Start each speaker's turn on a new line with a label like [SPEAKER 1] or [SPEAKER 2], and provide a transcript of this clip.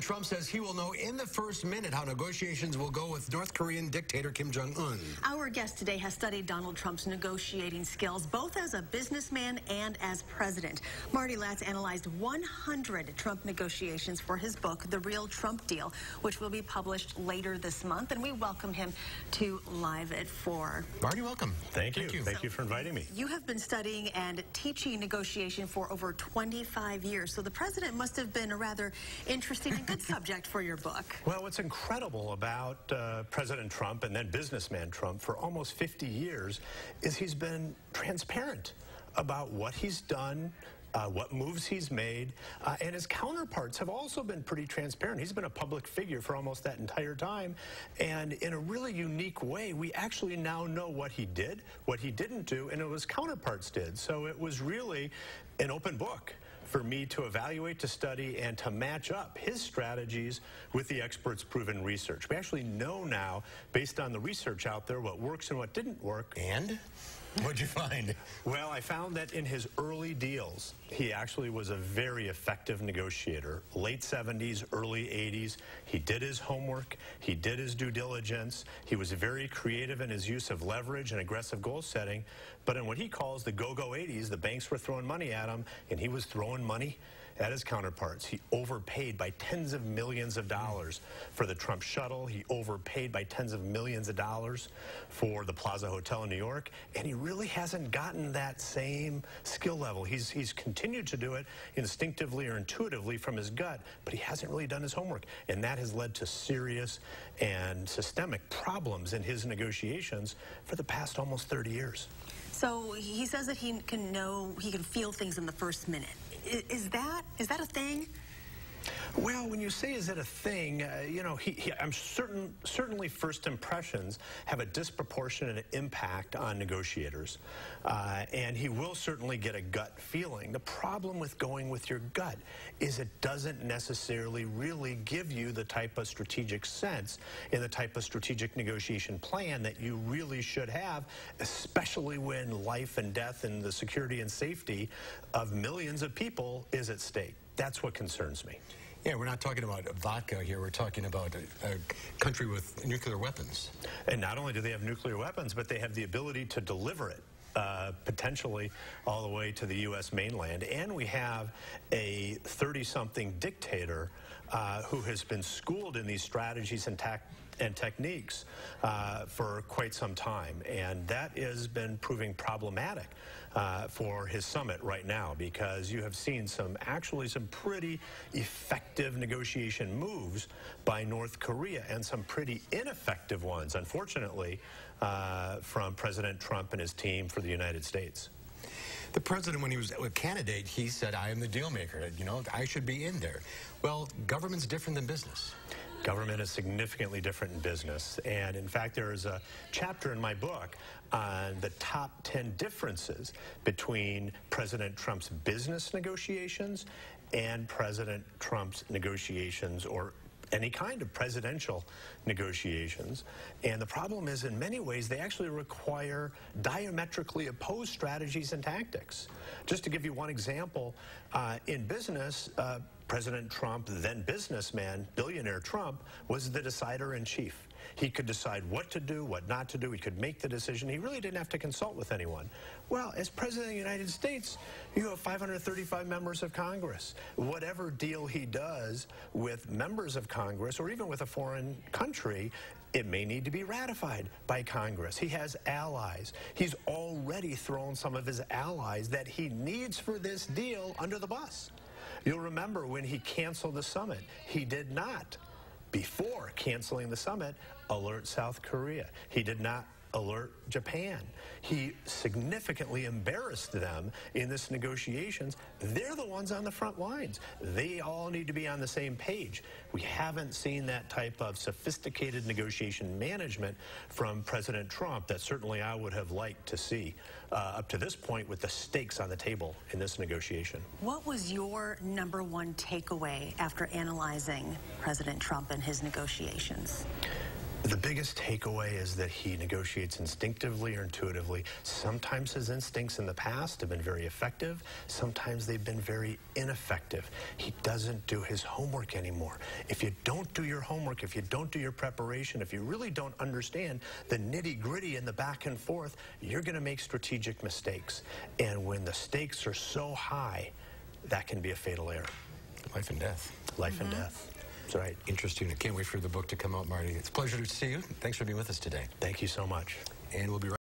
[SPEAKER 1] President Trump says he will know in the first minute how negotiations will go with North Korean dictator Kim Jong-un.
[SPEAKER 2] Our guest today has studied Donald Trump's negotiating skills, both as a businessman and as president. Marty Latz analyzed 100 Trump negotiations for his book, The Real Trump Deal, which will be published later this month. And we welcome him to Live at 4.
[SPEAKER 1] Marty, welcome.
[SPEAKER 3] Thank you. Thank you for inviting me.
[SPEAKER 2] You have been studying and teaching negotiation for over 25 years, so the president must have been a rather interesting and good subject for your book.
[SPEAKER 3] Well, what's incredible about President Trump and then businessman Trump for almost 50 years is he's been transparent about what he's done, what moves he's made, and his counterparts have also been pretty transparent. He's been a public figure for almost that entire time, and in a really unique way, we actually now know what he did, what he didn't do, and what his counterparts did. So it was really an open book for me to evaluate, to study, and to match up his strategies with the experts' proven research. We actually know now, based on the research out there, what works and what didn't work.
[SPEAKER 1] And? What'd you find?
[SPEAKER 3] Well, I found that in his early deals, he actually was a very effective negotiator. Late 70s, early 80s, he did his homework, he did his due diligence, he was very creative in his use of leverage and aggressive goal setting, but in what he calls the go-go 80s, the banks were throwing money at him, and he was throwing money at his counterparts. He overpaid by tens of millions of dollars for the Trump shuttle. He overpaid by tens of millions of dollars for the Plaza Hotel in New York, and he really hasn't gotten that same skill level. He's continued to do it instinctively or intuitively from his gut, but he hasn't really done his homework, and that has led to serious and systemic problems in his negotiations for the past almost 30 years.
[SPEAKER 2] So he says that he can feel things in the first minute. Is that a thing?
[SPEAKER 3] Well, when you say is it a thing, you know, I'm certainly first impressions have a disproportionate impact on negotiators, and he will certainly get a gut feeling. The problem with going with your gut is it doesn't necessarily really give you the type of strategic sense and the type of strategic negotiation plan that you really should have, especially when life and death and the security and safety of millions of people is at stake. That's what concerns me.
[SPEAKER 1] Yeah, we're not talking about vodka here. We're talking about a country with nuclear weapons.
[SPEAKER 3] And not only do they have nuclear weapons, but they have the ability to deliver it, potentially all the way to the U.S. mainland. And we have a 30-something dictator who has been schooled in these strategies and techniques for quite some time. And that has been proving problematic for his summit right now, because you have seen actually some pretty effective negotiation moves by North Korea and some pretty ineffective ones, unfortunately, from President Trump and his team for the United States.
[SPEAKER 1] The president, when he was a candidate, he said, I am the deal maker. You know, I should be in there. Well, government's different than business.
[SPEAKER 3] Government is significantly different in business. And in fact, there is a chapter in my book on the top 10 differences between President Trump's business negotiations and President Trump's negotiations, or any kind of presidential negotiations. And the problem is, in many ways, they actually require diametrically opposed strategies and tactics. Just to give you one example, in business, President Trump, then businessman, billionaire Trump, was the decider-in-chief. He could decide what to do, what not to do. He could make the decision. He really didn't have to consult with anyone. Well, as President of the United States, you have 535 members of Congress. Whatever deal he does with members of Congress, or even with a foreign country, it may need to be ratified by Congress. He has allies. He's already thrown some of his allies that he needs for this deal under the bus. You'll remember when he canceled the summit, he did not, before canceling the summit, alert South Korea. He did not alert Japan. He significantly embarrassed them in this negotiations. They're the ones on the front lines. They all need to be on the same page. We haven't seen that type of sophisticated negotiation management from President Trump that certainly I would have liked to see up to this point, with the stakes on the table in this negotiation.
[SPEAKER 2] What was your #1 takeaway after analyzing President Trump and his negotiations?
[SPEAKER 3] The biggest takeaway is that he negotiates instinctively or intuitively. Sometimes his instincts in the past have been very effective. Sometimes they've been very ineffective. He doesn't do his homework anymore. If you don't do your homework, if you don't do your preparation, if you really don't understand the nitty-gritty and the back and forth, you're going to make strategic mistakes. And when the stakes are so high, that can be a fatal error.
[SPEAKER 1] Life and death.
[SPEAKER 3] Life and death. That's right.
[SPEAKER 1] Interesting. I can't wait for the book to come out, Marty. It's a pleasure to see you. Thanks for being with us today.
[SPEAKER 3] Thank you so much.
[SPEAKER 1] And we'll be right